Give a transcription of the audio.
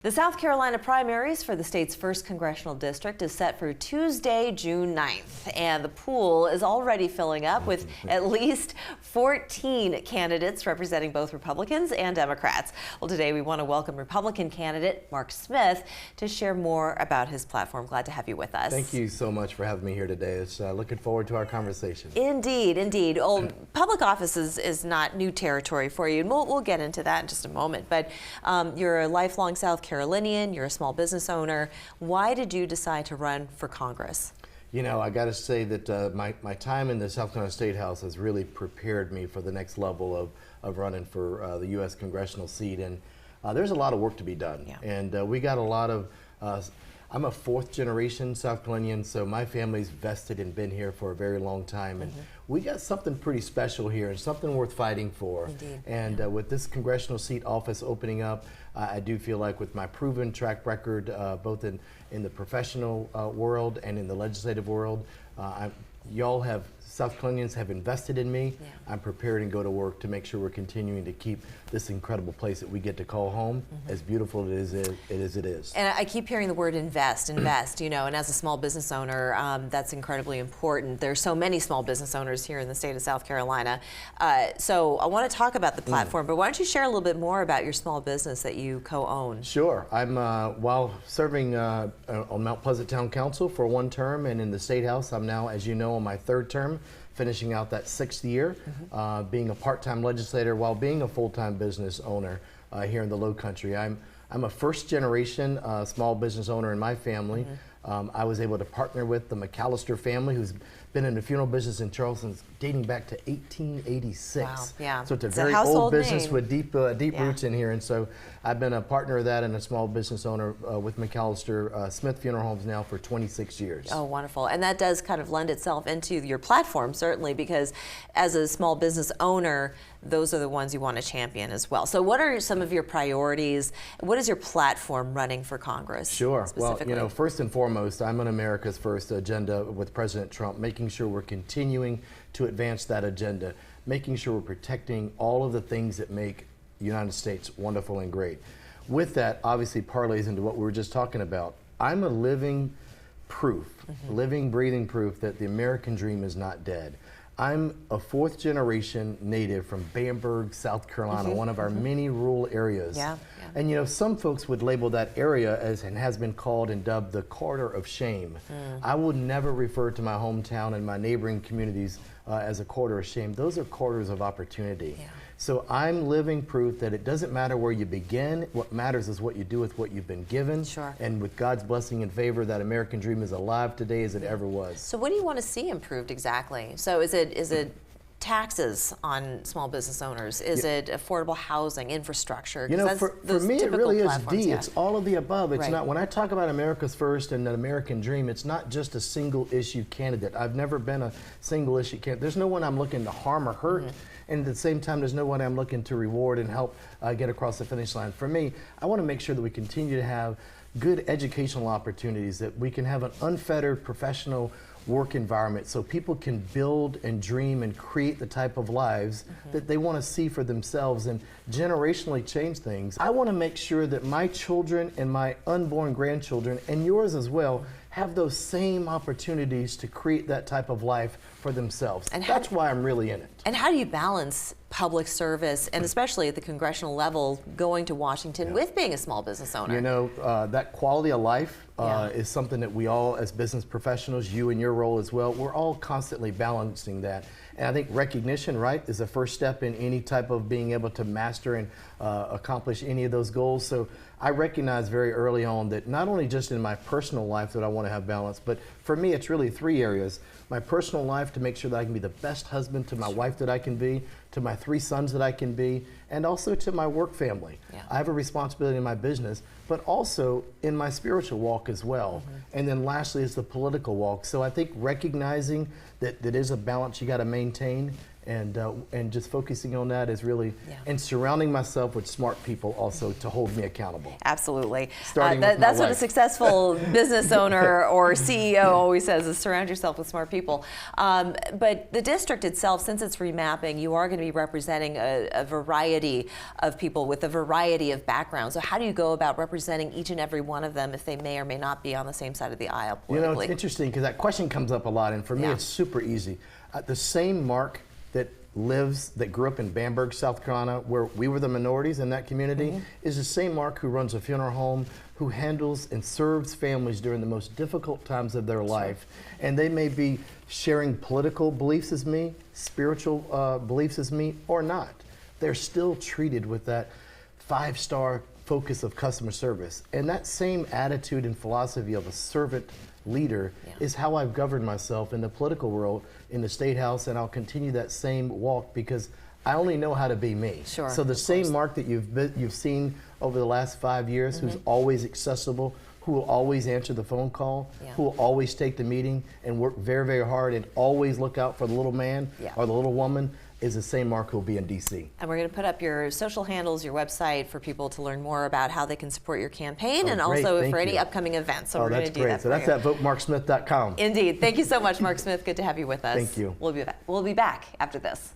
The South Carolina primaries for the state's first congressional district is set for Tuesday, June 9th, and the pool is already filling up with at least 14 candidates representing both Republicans and Democrats. Well, today we want to welcome Republican candidate Mark Smith to share more about his platform. Glad to have you with us. Thank you so much for having me here today. It's looking forward to our conversation. Indeed, indeed. Well, public office is not new territory for you, and we'll get into that in just a moment. But you're a lifelong South Carolinian, you're a small business owner. Why did you decide to run for Congress? You know, I got to say that my time in the South Carolina State House has really prepared me for the next level of running for the U.S. congressional seat. And there's a lot of work to be done. Yeah. And we got a lot of, I'm a fourth generation South Carolinian, so my family's vested and been here for a very long time. And we got something pretty special here and something worth fighting for. Indeed. And with this congressional seat office opening up, I do feel like with my proven track record, both in the professional world and in the legislative world, South Carolinians have invested in me. Yeah. I'm prepared and go to work to make sure we're continuing to keep this incredible place that we get to call home as beautiful as it is. And I keep hearing the word invest, you know, and as a small business owner, that's incredibly important. There's so many small business owners here in the state of South Carolina. So I want to talk about the platform, but why don't you share a little bit more about your small business that you co-own? Sure. I'm, while serving on Mount Pleasant Town Council for one term and in the State House, I'm now, as you know, on my third term, finishing out that 6th year, being a part-time legislator while being a full-time business owner here in the Low Country. I'm a first-generation small business owner in my family. I was able to partner with the McAllister family, who's been in the funeral business in Charleston dating back to 1886. Wow, yeah. So it's a very old business with deep roots in here. And so I've been a partner of that and a small business owner with McAllister Smith Funeral Homes now for 26 years. Oh, wonderful. And that does kind of lend itself into your platform, certainly, because as a small business owner, those are the ones you want to champion as well. So what are some of your priorities? What is your platform running for Congress? Sure. Well, you know, first and foremost, I'm on America's First agenda with President Trump, making sure we're continuing to advance that agenda, making sure we're protecting all of the things that make the United States wonderful and great. With that, obviously parlays into what we were just talking about. I'm a living proof, living, breathing proof that the American dream is not dead. I'm a fourth generation native from Bamberg, South Carolina, one of our many rural areas. Yeah. And you know, some folks would label that area as, and has been called and dubbed, the corridor of shame. I would never refer to my hometown and my neighboring communities as a corridor of shame. Those are corridors of opportunity. Yeah. So I'm living proof that it doesn't matter where you begin. What matters is what you do with what you've been given. Sure. And with God's blessing and favor, that American dream is alive today as it ever was. So what do you want to see improved exactly? So is it taxes on small business owners? Is it affordable housing, infrastructure? You know, for me, it really is D. Yeah. It's all of the above. It's right. not, when I talk about America's First and the American Dream, it's not just a single issue candidate. I've never been a single issue candidate. There's no one I'm looking to harm or hurt. And at the same time, there's no one I'm looking to reward and help get across the finish line. For me, I want to make sure that we continue to have good educational opportunities, that we can have an unfettered professional work environment so people can build and dream and create the type of lives that they want to see for themselves and generationally change things. I want to make sure that my children and my unborn grandchildren, and yours as well, have those same opportunities to create that type of life for themselves. And that's why I'm really in it. And how do you balance public service, and especially at the congressional level, going to Washington with being a small business owner? You know, that quality of life is something that we all, as business professionals, you in your role as well, we're all constantly balancing that. And I think recognition, right, is the first step in any type of being able to master and accomplish any of those goals. So I recognize very early on that not only just in my personal life that I want to have balance, but for me it's really 3 areas. My personal life, to make sure that I can be the best husband to my wife that I can be, to my 3 sons that I can be, and also to my work family. Yeah. I have a responsibility in my business, but also in my spiritual walk as well. And then lastly is the political walk. So I think recognizing that is a balance you got to maintain, and just focusing on that is really, and surrounding myself with smart people also to hold me accountable. Absolutely. Starting with my that's what a wife. successful business owner or CEO always says, is surround yourself with smart people. But the district itself, since it's remapping, you are going to be representing a variety of people with a variety of backgrounds. So how do you go about representing each and every one of them if they may or may not be on the same side of the aisle politically? You know, it's interesting because that question comes up a lot, and for me it's super easy. The same Mark that grew up in Bamberg, South Carolina, where we were the minorities in that community, is the same Mark who runs a funeral home, who handles and serves families during the most difficult times of their life. And they may be sharing political beliefs as me, spiritual beliefs as me, or not. They're still treated with that 5-star focus of customer service. And that same attitude and philosophy of a servant leader is how I've governed myself in the political world, in the State House, and I'll continue that same walk because I only know how to be me. Sure, so the same Mark that you've seen over the last 5 years, who's always accessible, who will always answer the phone call, who will always take the meeting and work very, very hard and always look out for the little man or the little woman, is the same Mark who will be in DC. And we're going to put up your social handles, your website for people to learn more about how they can support your campaign and also for any upcoming events. So we're going to do that. So that's at votemarksmith.com. Indeed. Thank you so much, Mark Smith. Good to have you with us. Thank you. We'll be back after this.